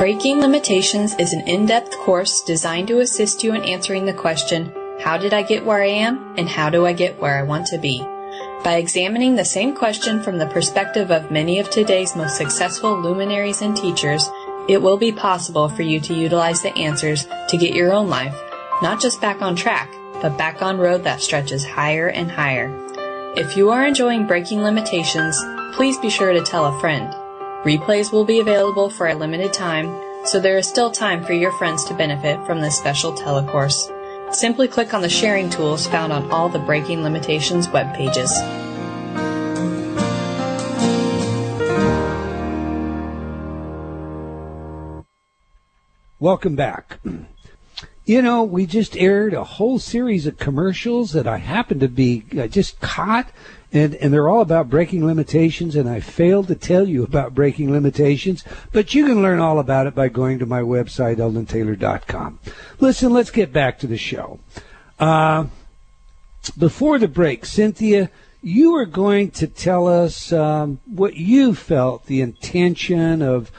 Breaking Limitations is an in-depth course designed to assist you in answering the question, how did I get where I am, and how do I get where I want to be? By examining the same question from the perspective of many of today's most successful luminaries and teachers, it will be possible for you to utilize the answers to get your own life, not just back on track, but back on road that stretches higher and higher. If you are enjoying Breaking Limitations, please be sure to tell a friend. Replays will be available for a limited time, so there is still time for your friends to benefit from this special telecourse. Simply click on the sharing tools found on all the Breaking Limitations web pages. Welcome back. You know, we just aired a whole series of commercials that I happened to be just caught, and they're all about breaking limitations, and I failed to tell you about breaking limitations, but you can learn all about it by going to my website, eldontaylor.com. Listen, let's get back to the show. Before the break, Synthia, you were going to tell us what you felt the intention of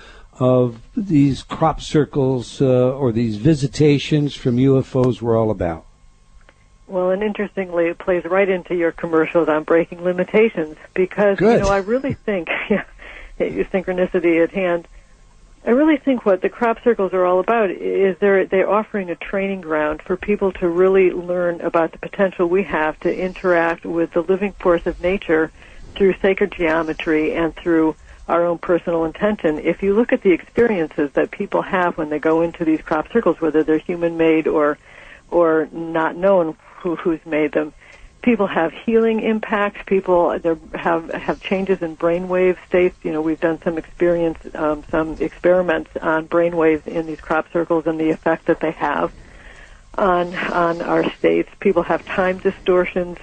these crop circles or these visitations from UFOs were all about. Well, and interestingly, it plays right into your commercials on breaking limitations because, Good. You know, I really think, your synchronicity at hand, I really think what the crop circles are all about is they're offering a training ground for people to really learn about the potential we have to interact with the living force of nature through sacred geometry and through our own personal intention. If you look at the experiences that people have when they go into these crop circles, whether they're human-made or not known who's made them, people have healing impacts. People have changes in brainwave states. You know, we've done some experiments on brainwaves in these crop circles and the effect that they have on our states. People have time distortions.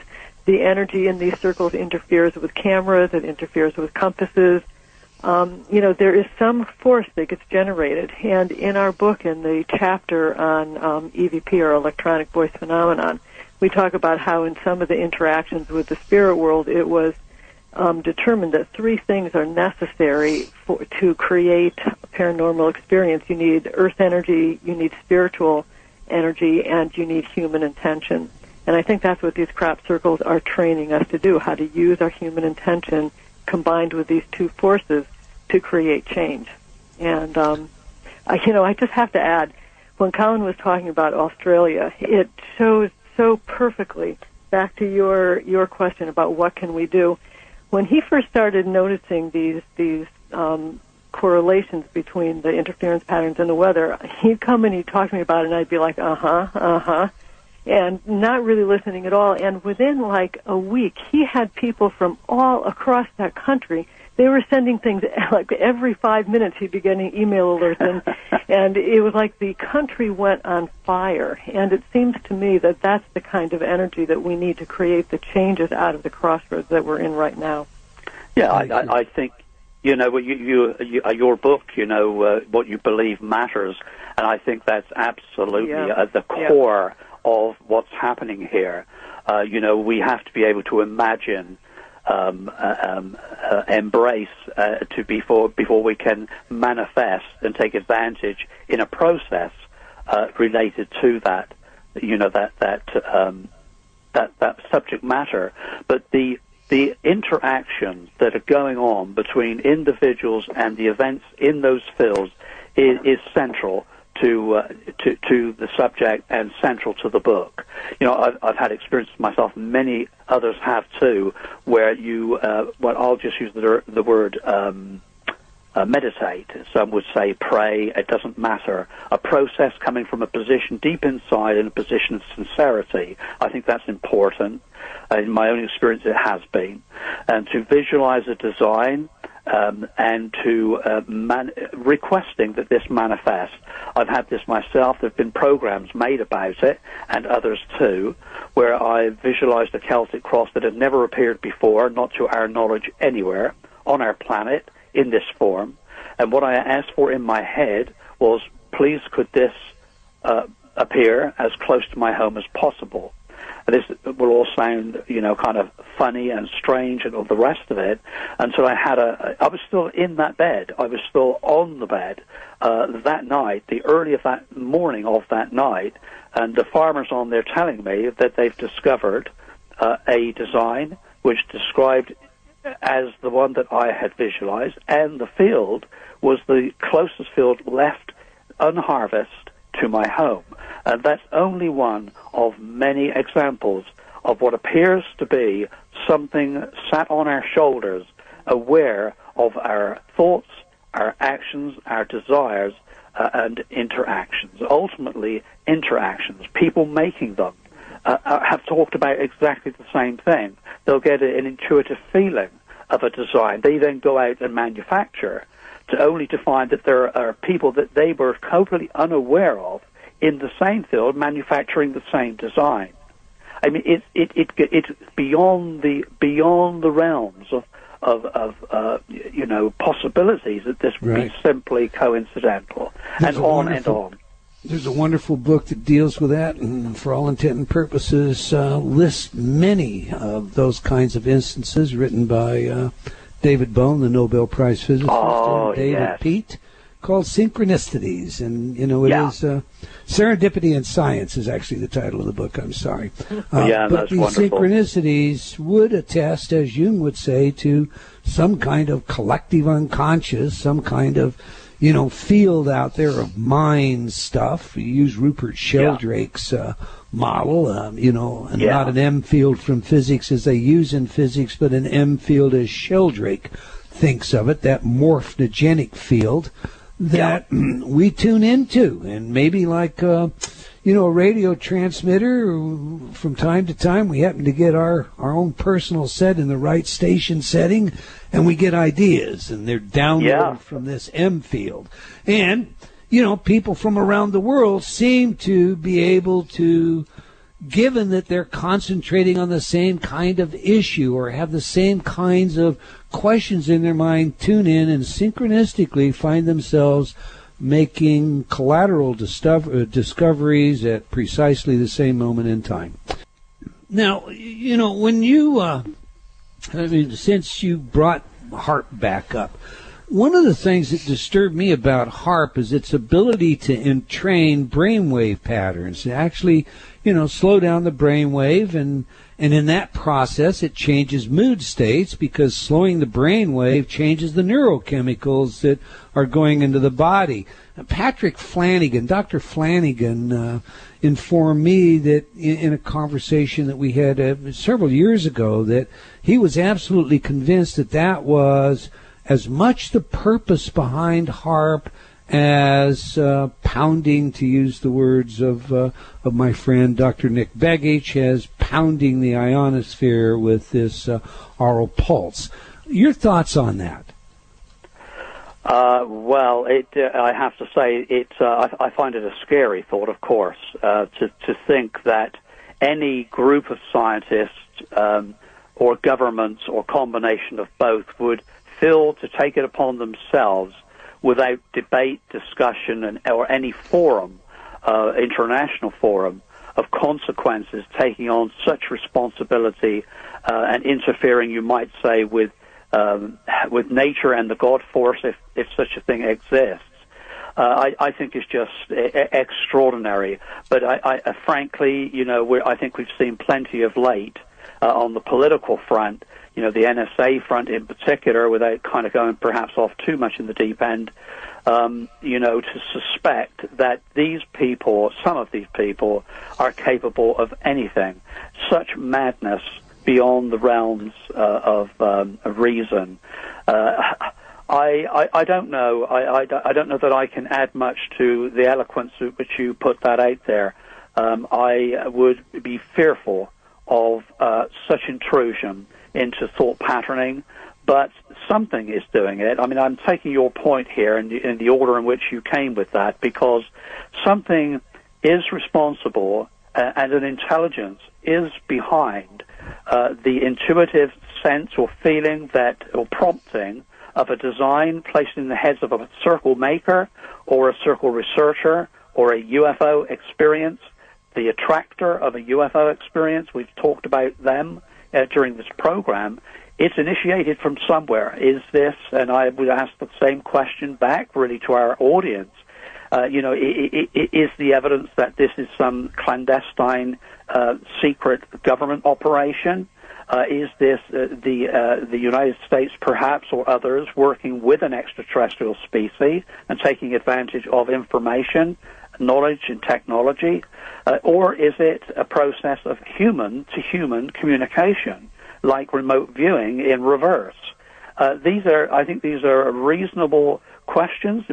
The energy in these circles interferes with cameras. It interferes with compasses. You know, there is some force that gets generated. And in our book, in the chapter on EVP, or electronic voice phenomenon, we talk about how in some of the interactions with the spirit world, it was determined that three things are necessary to create a paranormal experience. You need earth energy, you need spiritual energy, and you need human intention. And I think that's what these crop circles are training us to do, how to use our human intention combined with these two forces to create change. And, I just have to add, when Colin was talking about Australia, it shows so perfectly back to your question about what can we do. When he first started noticing these correlations between the interference patterns and the weather, he'd come and he'd talk to me about it, and I'd be like, and not really listening at all. And within like a week, he had people from all across that country. They were sending things like every 5 minutes. He'd be getting email alerts, and it was like the country went on fire. And it seems to me that that's the kind of energy that we need to create the changes out of the crossroads that we're in right now. Yeah, I think, you know, your book, you know, what you believe matters, and I think that's absolutely at the core of what's happening here. You know, we have to be able to imagine, embrace before we can manifest and take advantage in a process related to that, you know, that subject matter. But the interactions that are going on between individuals and the events in those fields is central to the subject and central to the book. You know, I've had experiences myself, many others have too, where I'll just use the word meditate. Some would say pray. It doesn't matter. A process coming from a position deep inside, in a position of sincerity. I think that's important. In my own experience, it has been. And to visualize a design, and to requesting that this manifest. I've had this myself. There have been programs made about it, and others too, where I visualized a Celtic cross that had never appeared before, not to our knowledge anywhere on our planet in this form. And what I asked for in my head was, please could this appear as close to my home as possible. this will all sound, kind of funny and strange and all the rest of it, until I was still in that bed. I was still on the bed that night, the early of that morning of that night, and the farmers on there telling me that they've discovered a design which described as the one that I had visualized, and the field was the closest field left unharvested to my home. And that's only one of many examples of what appears to be something sat on our shoulders, aware of our thoughts, our actions, our desires, and interactions. Ultimately, interactions, people making them, have talked about exactly the same thing. They'll get an intuitive feeling of a design. They then go out and manufacture, only to find that there are people that they were totally unaware of in the same field manufacturing the same design. I mean, it's beyond the realms of possibilities that this would be simply coincidental, and on. There's a wonderful book that deals with that, and for all intent and purposes lists many of those kinds of instances, written by David Bohm, the Nobel Prize physicist, and David Peat, called Synchronicities. And, it is Serendipity in Science is actually the title of the book, I'm sorry. But these synchronicities would attest, as Jung would say, to some kind of collective unconscious, some kind of field out there of mind stuff. You use Rupert Sheldrake's model, and not an M field from physics as they use in physics, but an M field as Sheldrake thinks of it, that morphogenic field that we tune into. And maybe like, a radio transmitter, from time to time we happen to get our own personal set in the right station setting, and we get ideas, and they're downloaded from this M field. And, people from around the world seem to be able to, given that they're concentrating on the same kind of issue or have the same kinds of questions in their mind, tune in and synchronistically find themselves making collateral discoveries at precisely the same moment in time. Now, when you, since you brought HAARP back up, one of the things that disturbed me about HAARP is its ability to entrain brainwave patterns, to actually, slow down the brainwave, and in that process it changes mood states, because slowing the brainwave changes the neurochemicals that are going into the body. Patrick Flanagan, Dr. Flanagan, informed me that in a conversation that we had several years ago, that he was absolutely convinced that was as much the purpose behind HAARP as pounding, to use the words of my friend Dr. Nick Begich, as pounding the ionosphere with this aural pulse. Your thoughts on that? Well, I have to say, I find it a scary thought, of course, to think that any group of scientists or governments or combination of both would feel to take it upon themselves without debate, discussion, or any forum, international forum, of consequences, taking on such responsibility and interfering, you might say, with nature and the God force, if such a thing exists. I think it's just extraordinary. But I frankly, I think we've seen plenty of late on the political front, the NSA front in particular, without kind of going perhaps off too much in the deep end, to suspect that these people, some of these people, are capable of anything. Such madness beyond the realms of reason. I don't know. I don't know that I can add much to the eloquence with which you put that out there. I would be fearful of such intrusion into thought patterning, but something is doing it. I mean, I'm taking your point here in the order in which you came with that, because something is responsible and an intelligence is behind the intuitive sense or feeling or prompting of a design placed in the heads of a circle maker or a circle researcher or a UFO experience. the attractor of a UFO experience. We've talked about them during this program. It's initiated from somewhere. Is this, and I would ask the same question back really to our audience, is the evidence that this is some clandestine secret government operation? Is this the United States, perhaps, or others working with an extraterrestrial species and taking advantage of information, knowledge, and technology? Or is it a process of human-to-human communication, like remote viewing in reverse? I think these are reasonable questions.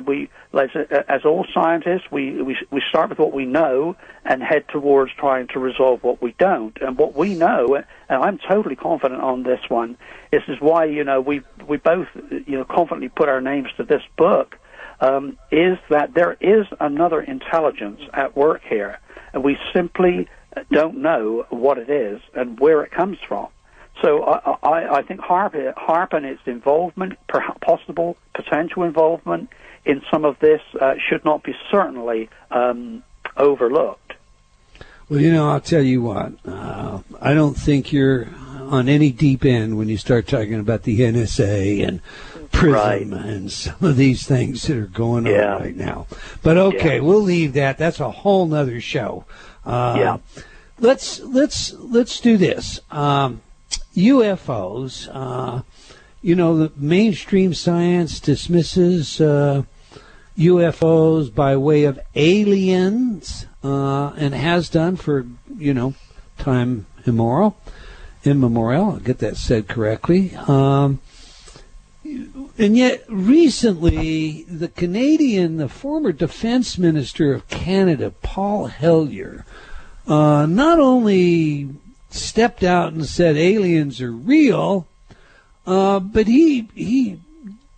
As all scientists, we start with what we know and head towards trying to resolve what we don't. And what we know, and I'm totally confident on this one, this is why we both confidently put our names to this book, is that there is another intelligence at work here, and we simply don't know what it is and where it comes from. So I think HAARP and its involvement, possible potential involvement in some of this, should not be certainly overlooked. Well, I'll tell you what. I don't think you're on any deep end when you start talking about the NSA and PRISM and some of these things that are going on right now. But okay, we'll leave that. That's a whole nother show. Let's do this. UFOs, the mainstream science dismisses UFOs by way of aliens, and has done for, time immemorial. I'll get that said correctly. And yet, recently, the former defense minister of Canada, Paul Hellyer, not only stepped out and said aliens are real, but he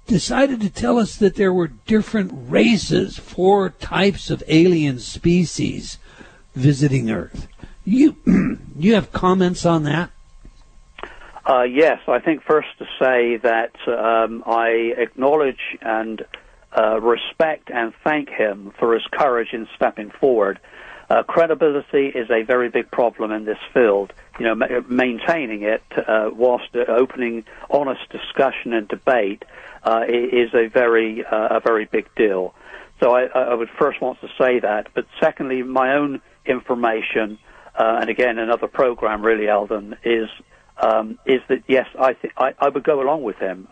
decided to tell us that there were different races, 4 types of alien species visiting Earth. You have comments on that? Yes, I think first to say that I acknowledge and respect and thank him for his courage in stepping forward. Credibility is a very big problem in this field. Maintaining it whilst opening honest discussion and debate is a very big deal. So I would first want to say that. But secondly, my own information, and again another program really, Eldon, is that yes, I would go along with him.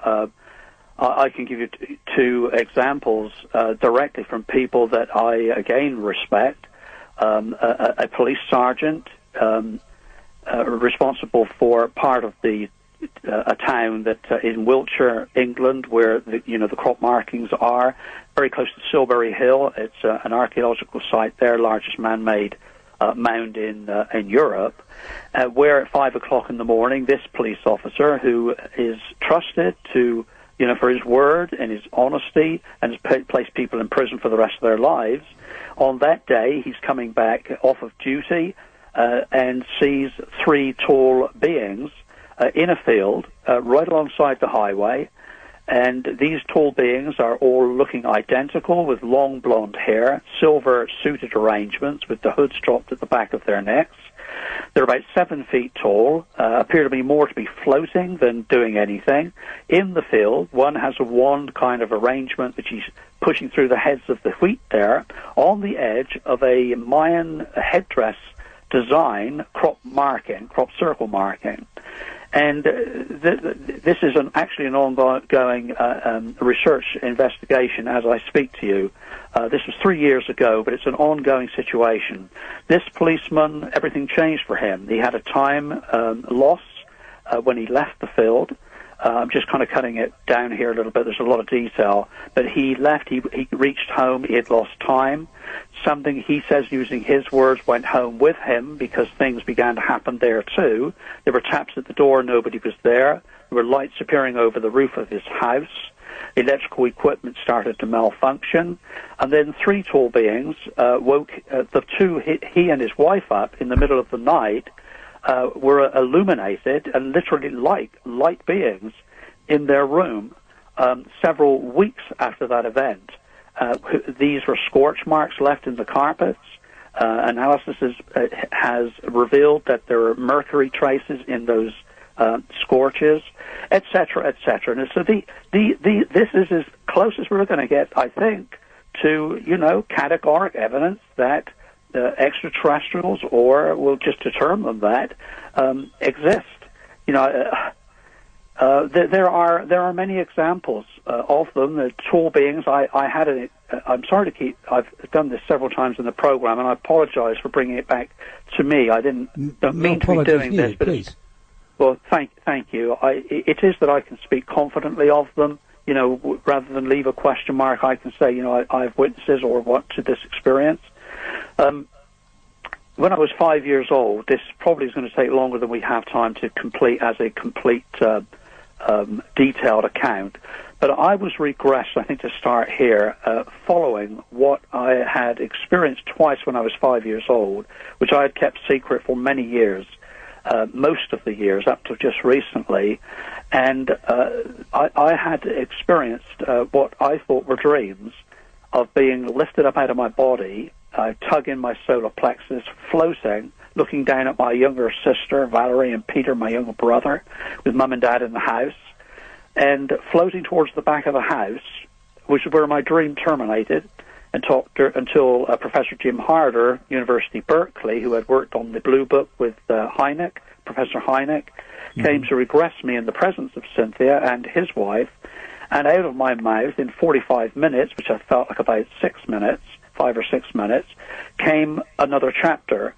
I can give you 2 examples directly from people that I again respect. A police sergeant responsible for part of a town that in Wiltshire, England, where the crop markings are, very close to Silbury Hill. It's an archaeological site there, largest man-made mound in Europe, where at 5 o'clock in the morning, this police officer, who is trusted to for his word and his honesty, and has placed people in prison for the rest of their lives. On that day, he's coming back off of duty and sees 3 tall beings in a field right alongside the highway. And these tall beings are all looking identical, with long blonde hair, silver suited arrangements with the hoods dropped at the back of their necks. They're about 7 feet tall, appear to be more to be floating than doing anything. In the field, one has a wand kind of arrangement which he's pushing through the heads of the wheat there, on the edge of a Mayan headdress design, crop circle marking. And this is actually an ongoing research investigation as I speak to you. This was 3 years ago, but it's an ongoing situation. This policeman, everything changed for him. He had a time loss when he left the field. I'm just kind of cutting it down here a little bit. There's a lot of detail. But he left. He reached home. He had lost time. Something, he says, using his words, went home with him because things began to happen there, too. There were taps at the door. Nobody was there. There were lights appearing over the roof of his house. Electrical equipment started to malfunction. And then 3 tall beings woke the 2, he and his wife, up in the middle of the night, were illuminated and literally like light beings in their room several weeks after that event. These were scorch marks left in the carpets. Analysis has revealed that there are mercury traces in those scorches, etc., etc. And so this is as close as we're going to get, I think, to, categoric evidence that extraterrestrials, or we'll just determine that, exist. There are many examples of them. The tall beings. I'm sorry to keep. I've done this several times in the program, and I apologize for bringing it back to me. I don't mean to be doing this, but please. Well, thank you. It is that I can speak confidently of them. Rather than leave a question mark, I can say, I have witnesses or what to this experience. When I was 5 years old, this probably is going to take longer than we have time to complete as a complete detailed account. But I was regressed, I think, to start here, following what I had experienced twice when I was 5 years old, which I had kept secret for many years, most of the years, up to just recently. And I had experienced what I thought were dreams of being lifted up out of my body, tug in my solar plexus, floating, looking down at my younger sister, Valerie, and Peter, my younger brother, with Mum and Dad in the house, and floating towards the back of the house, which is where my dream terminated, and talked until Professor Jim Harder, University Berkeley, who had worked on the Blue Book with Professor Hynek, came to regress me in the presence of Synthia and his wife, and out of my mouth in 45 minutes, which I felt like about 5 or 6 minutes, came another chapter.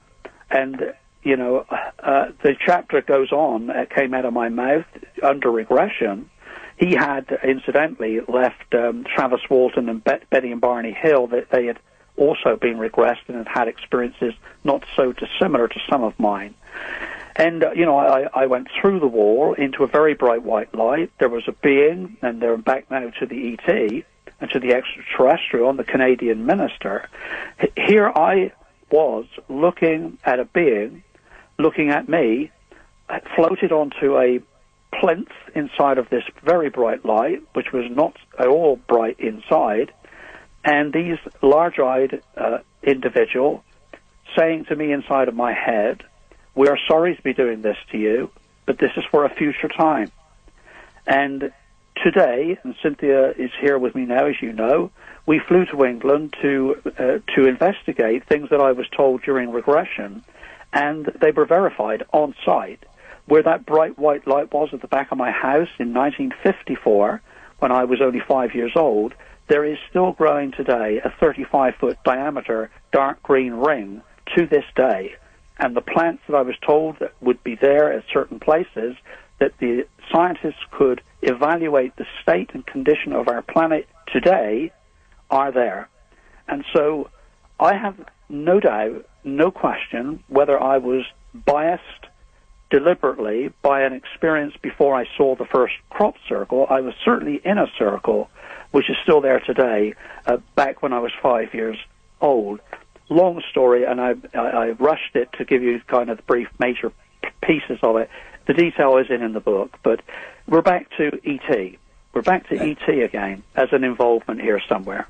And, the chapter goes on, it came out of my mouth under regression. He had, incidentally, left Travis Walton and Betty and Barney Hill, that they had also been regressed and had had experiences not so dissimilar to some of mine. And, I went through the wall into a very bright white light. There was a being, and they're back now to the ET, and to the extraterrestrial and the Canadian minister. Here I was looking at a being, looking at me, floated onto a plinth inside of this very bright light, which was not at all bright inside, and these large-eyed individual saying to me inside of my head, "We are sorry to be doing this to you, but this is for a future time." And today, and Synthia is here with me now, as you know, we flew to England to investigate things that I was told during regression, and they were verified on site. Where that bright white light was at the back of my house in 1954, when I was only 5 years old, there is still growing today a 35-foot diameter dark green ring to this day. And the plants that I was told that would be there at certain places, that the scientists could evaluate the state and condition of our planet today, are there. And so I have no doubt, no question, whether I was biased deliberately by an experience before I saw the first crop circle. I was certainly in a circle, which is still there today, back when I was 5 years old. Long story, and I rushed it to give you kind of the brief major pieces of it. The detail is in the book, but we're back to E.T. We're back to E.T. again as an involvement here somewhere.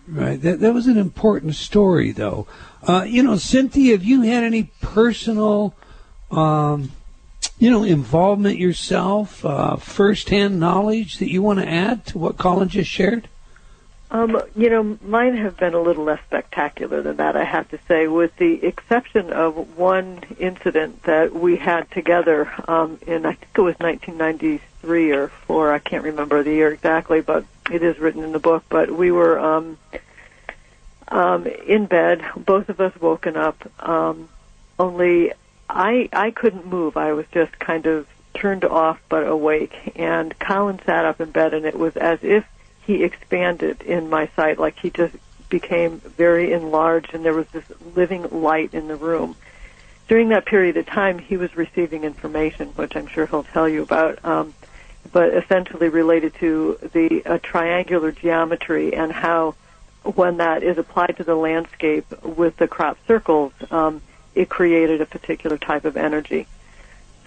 Right. That was an important story, though. Synthia, have you had any personal, involvement yourself, first-hand knowledge that you want to add to what Colin just shared? Mine have been a little less spectacular than that, I have to say, with the exception of one incident that we had together in, I think it was 1993 or 4, I can't remember the year exactly, but it is written in the book. But we were in bed, both of us woken up, only I couldn't move. I was just kind of turned off but awake, and Colin sat up in bed, and it was as if he expanded in my sight, like he just became very enlarged, and there was this living light in the room. During that period of time, he was receiving information, which I'm sure he'll tell you about, but essentially related to the triangular geometry and how, when that is applied to the landscape with the crop circles, it created a particular type of energy.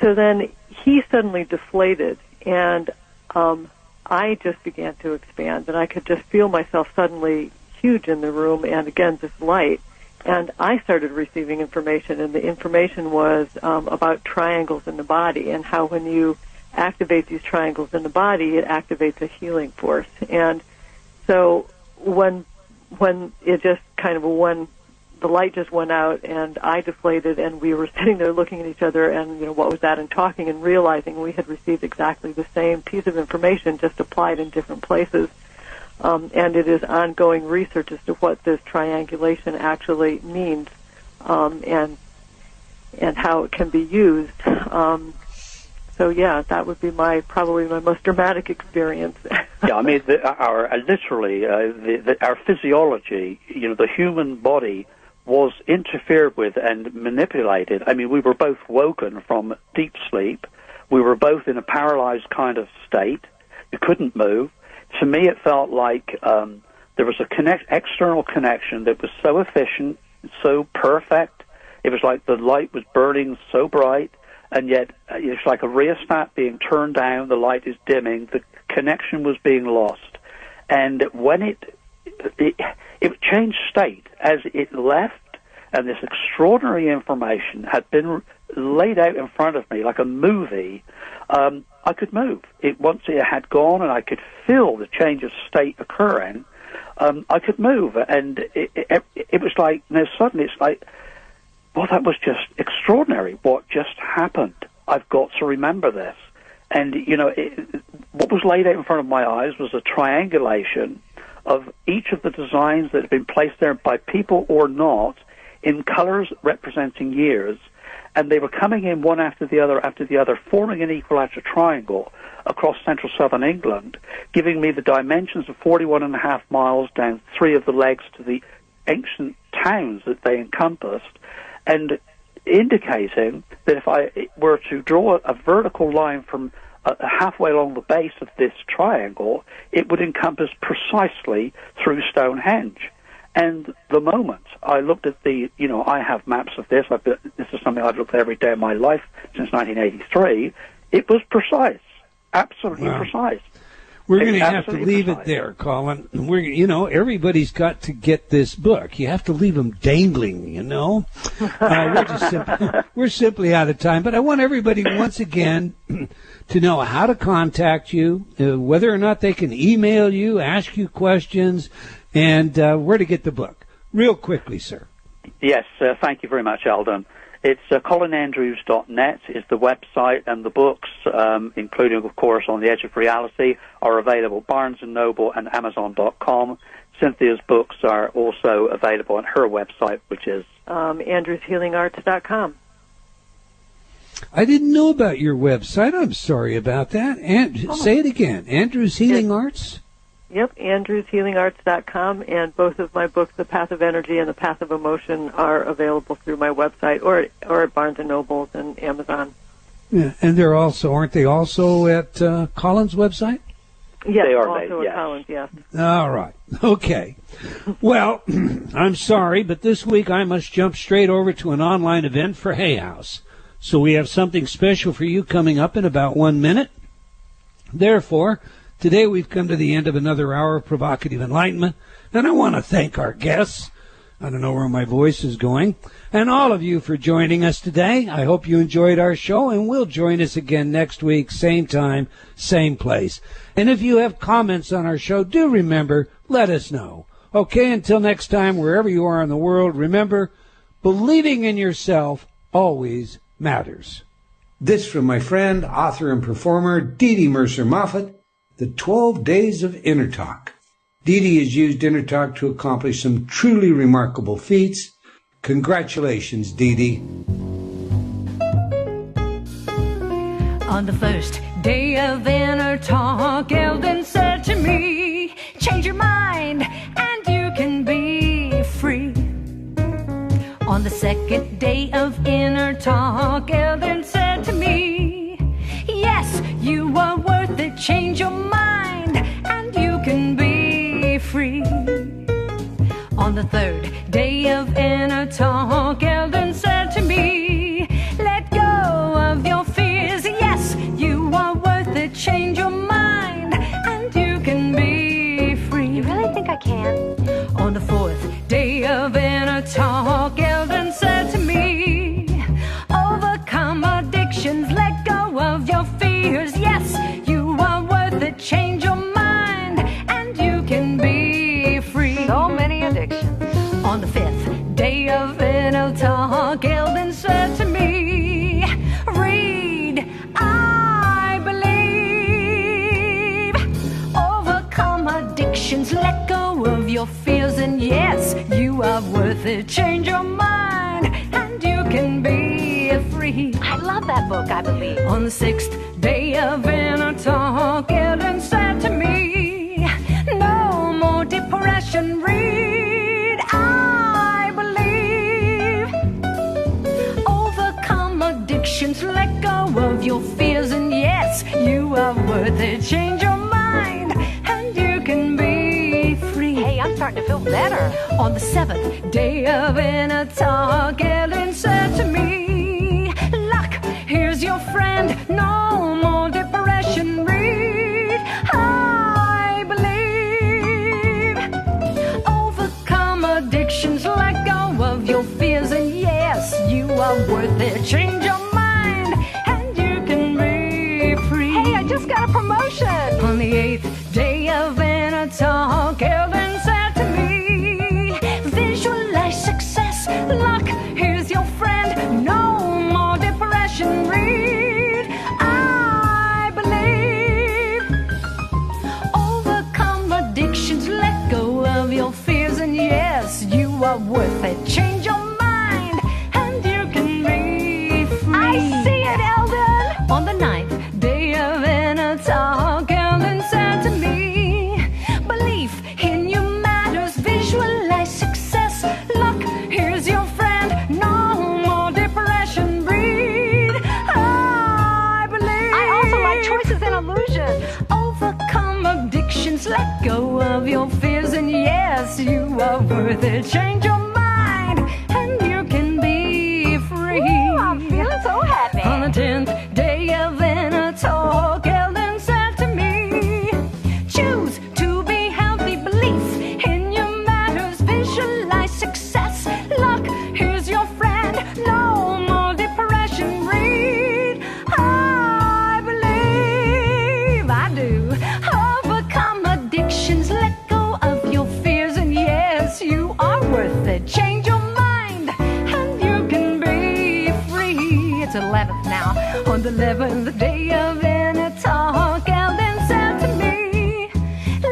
So then he suddenly deflated, and I just began to expand, and I could just feel myself suddenly huge in the room, and again, this light. And I started receiving information, and the information was about triangles in the body and how when you activate these triangles in the body, it activates a healing force. And so when it just kind of the light just went out and I deflated, and we were sitting there looking at each other and, what was that, and talking and realizing we had received exactly the same piece of information, just applied in different places. And it is ongoing research as to what this triangulation actually means, and how it can be used. So yeah, that would be probably my most dramatic experience. Yeah, I mean, our physiology, the human body was interfered with and manipulated. I mean, we were both woken from deep sleep. We were both in a paralyzed kind of state. You couldn't move. To me, it felt like there was a external connection that was so efficient, so perfect. It was like the light was burning so bright, and yet it's like a rheostat being turned down, the light is dimming, the connection was being lost. And when it changed state as it left, and this extraordinary information had been laid out in front of me like a movie, I could move. Once it had gone and I could feel the change of state occurring, I could move. And it was like, suddenly it's like, well, that was just extraordinary. What just happened? I've got to remember this. And, what was laid out in front of my eyes was a triangulation of each of the designs that had been placed there by people or not in colors representing years. And they were coming in one after the other, forming an equilateral triangle across central southern England, giving me the dimensions of 41.5 miles down 3 of the legs to the ancient towns that they encompassed, and indicating that if I were to draw a vertical line from halfway along the base of this triangle, it would encompass precisely through Stonehenge. And the moment I looked at I have maps of this. This is something I've looked at every day of my life since 1983. It was precise, absolutely precise. We're going to have to leave it there, Colin. Everybody's got to get this book. You have to leave them dangling, We're simply out of time. But I want everybody once again to know how to contact you, whether or not they can email you, ask you questions, and where to get the book. Real quickly, sir. Yes, thank you very much, Eldon. It's colinandrews.net is the website, and the books, including, of course, On the Edge of Reality, are available at Barnes & Noble and Amazon.com. Cynthia's books are also available on her website, which is andrewshealingarts.com. I didn't know about your website. I'm sorry about that. Say it again. Andrew's Healing Arts? Yep, andrewshealingarts.com, and both of my books, The Path of Energy and The Path of Emotion, are available through my website or at Barnes & Noble and Amazon. Yeah, and aren't they also at Colin's website? Yes, they are also at Colin's, yes. All right. Okay. Well, I'm sorry, but this week I must jump straight over to an online event for Hay House. So we have something special for you coming up in about 1 minute. Therefore, today we've come to the end of another hour of provocative enlightenment, and I want to thank our guests. I don't know where my voice is going, and all of you for joining us today. I hope you enjoyed our show, and will join us again next week, same time, same place. And if you have comments on our show, do remember, let us know. Okay, until next time, wherever you are in the world, remember, believing in yourself always matters. This from my friend, author and performer, Dee Dee Mercer-Moffat, The 12 Days of Inner Talk. Dee Dee has used Inner Talk to accomplish some truly remarkable feats. Congratulations, Dee Dee. On the first day of Inner Talk, Eldon said to me, change your mind and you can be free. On the second day of Inner Talk, Eldon said to me, yes, you are worth it, change your mind and you can be free. On the third day of Inner Talk, Eldon said to me, let go of your fears, yes, you are worth it, change your mind and you can be free. You really think I can? On the fourth day of Inner Talk, fears, and yes, you are worth it. Change your mind, and you can be free. I love that book, I believe. On the 6th day of inner talk, Ellen said to me, no more depression, read I believe. Overcome addictions, let go of your fears, and yes, you are worth it. Change your mind, and you can be free. Hey, I'm starting to feel better. On the 7th day of inner talk, Ellen said to me, look, here's your friend, no more depression, read I believe. Overcome addictions, let go of your fears, and yes, you are worth it. Change your mind, and you can be free. Hey, I just got a promotion. On the 8th day of inner talk, Ellen said to me, visualize success, look, here's your friend, no more depression, read I believe. Overcome addictions, let go of your fears, and yes, you are worth it. Change your mind, and you can be free. I see it, Eldon. On the 9th day of inner talk, Ellen said to me, belief in you matters, visualize success, look, here's your friend, no more depression, read I believe. I also like Choices and Illusions. Overcome addictions, let go of your fears, and yes, you are worth it. Change your mind, and you can be free. Ooh, I'm feeling so happy. On the 10th day of inner talk, Ellen said to me, choose to be healthy, belief in your matters, visualize success, look, here's your friend, no more depression, read I believe. I do. Overcome addictions, let go of your fears, and yes, you are worth it. Change your mind, and you can be free. It's 11th now. On the 11th day of inner talk, Ellen said to me,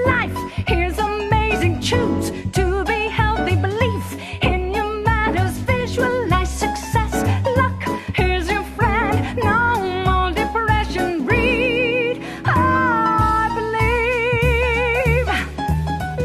life here's amazing, choose to be healthy, belief in your matters, visualize success, look, here's your friend, no more depression, read I believe.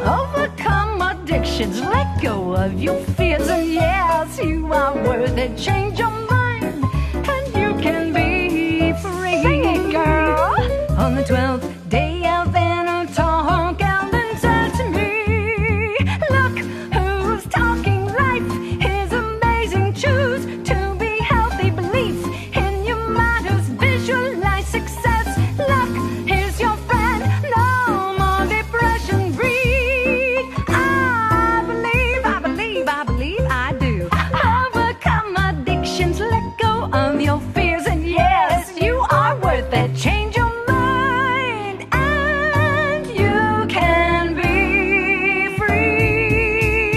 Overcome addictions, let go of your fears, and yes, you are worth it. Change your mind, and you can be free. Sing it, girl. On the 12th day of inner talk, Ellen said to me, look, who's talking, life is amazing, choose to be healthy, belief in your matters, visualize success, look, here's your friend, no more depression, read I believe, I believe, I believe I do. Overcome addictions, let go of your fears, and yes, you are worth it. Change your mind, and you can be free.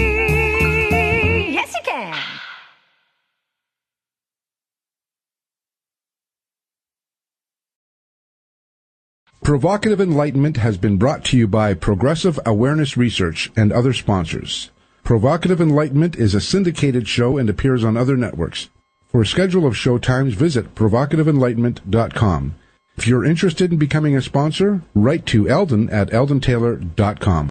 Yes, you can. Provocative Enlightenment has been brought to you by Progressive Awareness Research and other sponsors. Provocative Enlightenment is a syndicated show and appears on other networks. For a schedule of show times, visit provocativeenlightenment.com. If you're interested in becoming a sponsor, write to Eldon at eldontaylor.com.